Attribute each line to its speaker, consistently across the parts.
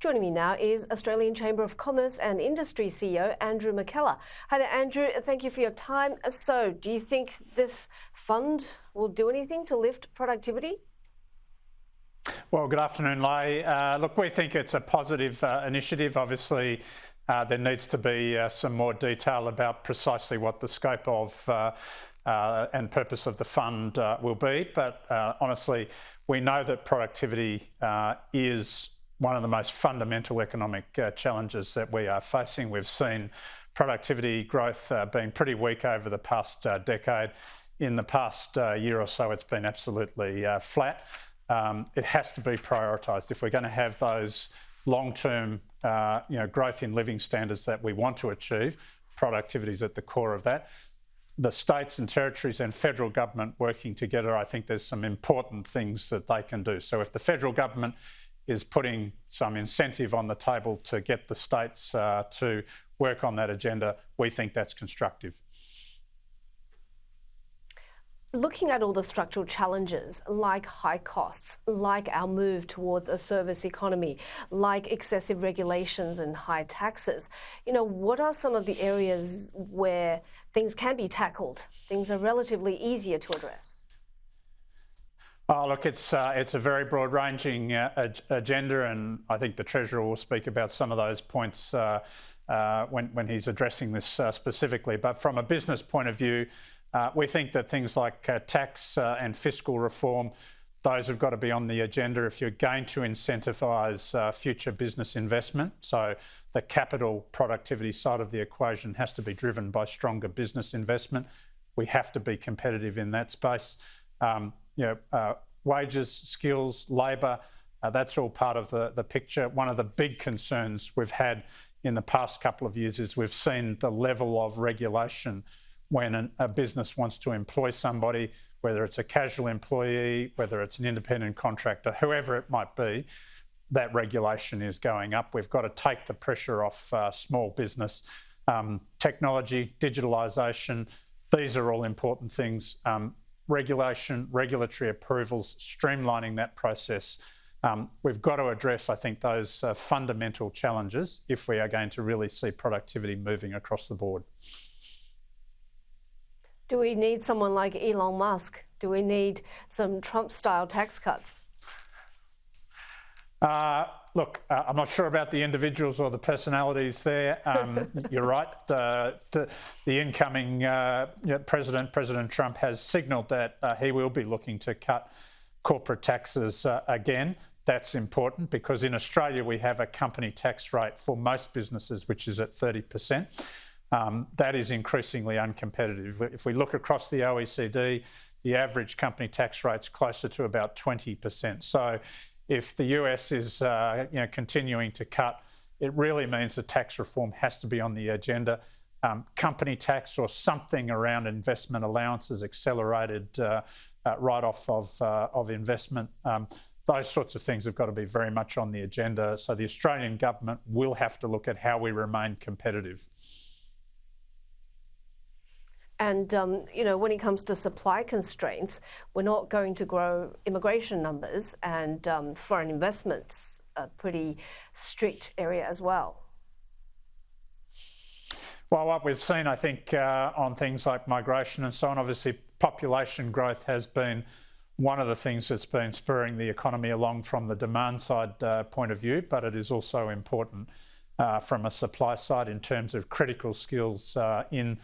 Speaker 1: Joining me now is Australian Chamber of Commerce and Industry CEO Andrew McKellar. Hi there, Andrew. Thank you for your time. So, do you think this fund will do anything to lift productivity?
Speaker 2: Well, good afternoon, Lay. Look, we think it's a positive initiative. Obviously, there needs to be some more detail about precisely what the scope of and purpose of the fund will be. But honestly, we know that productivity is one of the most fundamental economic challenges that we are facing. We've seen productivity growth being pretty weak over the past decade. In the past year or so, it's been absolutely flat. It has to be prioritised. If we're going to have those long-term growth in living standards that we want to achieve, productivity is at the core of that. The states and territories and federal government working together, I think there's some important things that they can do. So if the federal government is putting some incentive on the table to get the states to work on that agenda, we think that's constructive.
Speaker 1: Looking at all the structural challenges, like high costs, like our move towards a service economy, like excessive regulations and high taxes, what are some of the areas where things can be tackled, things are relatively easier to address?
Speaker 2: Oh, look, it's a very broad-ranging agenda, and I think the Treasurer will speak about some of those points when he's addressing this specifically. But from a business point of view, we think that things like tax and fiscal reform, those have got to be on the agenda if you're going to incentivise future business investment. So the capital productivity side of the equation has to be driven by stronger business investment. We have to be competitive in that space. Wages, skills, labour, that's all part of the picture. One of the big concerns we've had in the past couple of years is we've seen the level of regulation when a business wants to employ somebody, whether it's a casual employee, whether it's an independent contractor, whoever it might be, that regulation is going up. We've got to take the pressure off small business. Technology, digitalisation, these are all important things. Regulation, regulatory approvals, streamlining that process. We've got to address, I think, those fundamental challenges if we are going to really see productivity moving across the board.
Speaker 1: Do we need someone like Elon Musk? Do we need some Trump-style tax cuts?
Speaker 2: Look, I'm not sure about the individuals or the personalities there. You're right. The incoming President Trump, has signalled that he will be looking to cut corporate taxes again. That's important because in Australia we have a company tax rate for most businesses which is at 30%. That is increasingly uncompetitive. If we look across the OECD, the average company tax rate's closer to about 20%. So if the US is continuing to cut, it really means that tax reform has to be on the agenda. Company tax or something around investment allowances, accelerated write-off of investment, those sorts of things have got to be very much on the agenda. So the Australian government will have to look at how we remain competitive.
Speaker 1: And, when it comes to supply constraints, we're not going to grow immigration numbers, and foreign investment's a pretty strict area as well.
Speaker 2: Well, what we've seen, I think, on things like migration and so on, obviously population growth has been one of the things that's been spurring the economy along from the demand side point of view, but it is also important from a supply side in terms of critical skills in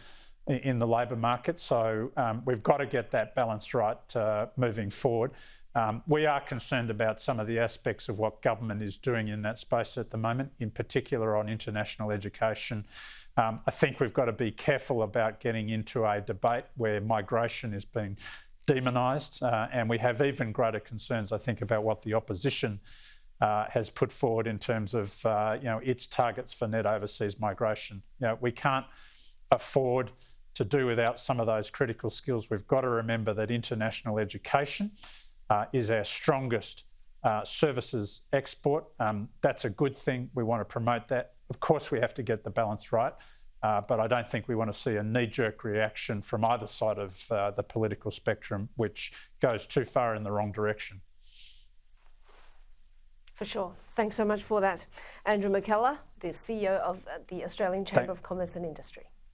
Speaker 2: the labour market. So we've got to get that balance right moving forward. We are concerned about some of the aspects of what government is doing in that space at the moment, in particular on international education. I think we've got to be careful about getting into a debate where migration is being demonised, and we have even greater concerns, I think, about what the opposition has put forward in terms of its targets for net overseas migration. We can't afford to do without some of those critical skills. We've got to remember that international education is our strongest services export. That's a good thing. We want to promote that. Of course, we have to get the balance right, but I don't think we want to see a knee-jerk reaction from either side of the political spectrum, which goes too far in the wrong direction.
Speaker 1: For sure. Thanks so much for that. Andrew McKellar, the CEO of the Australian Chamber of Commerce and Industry.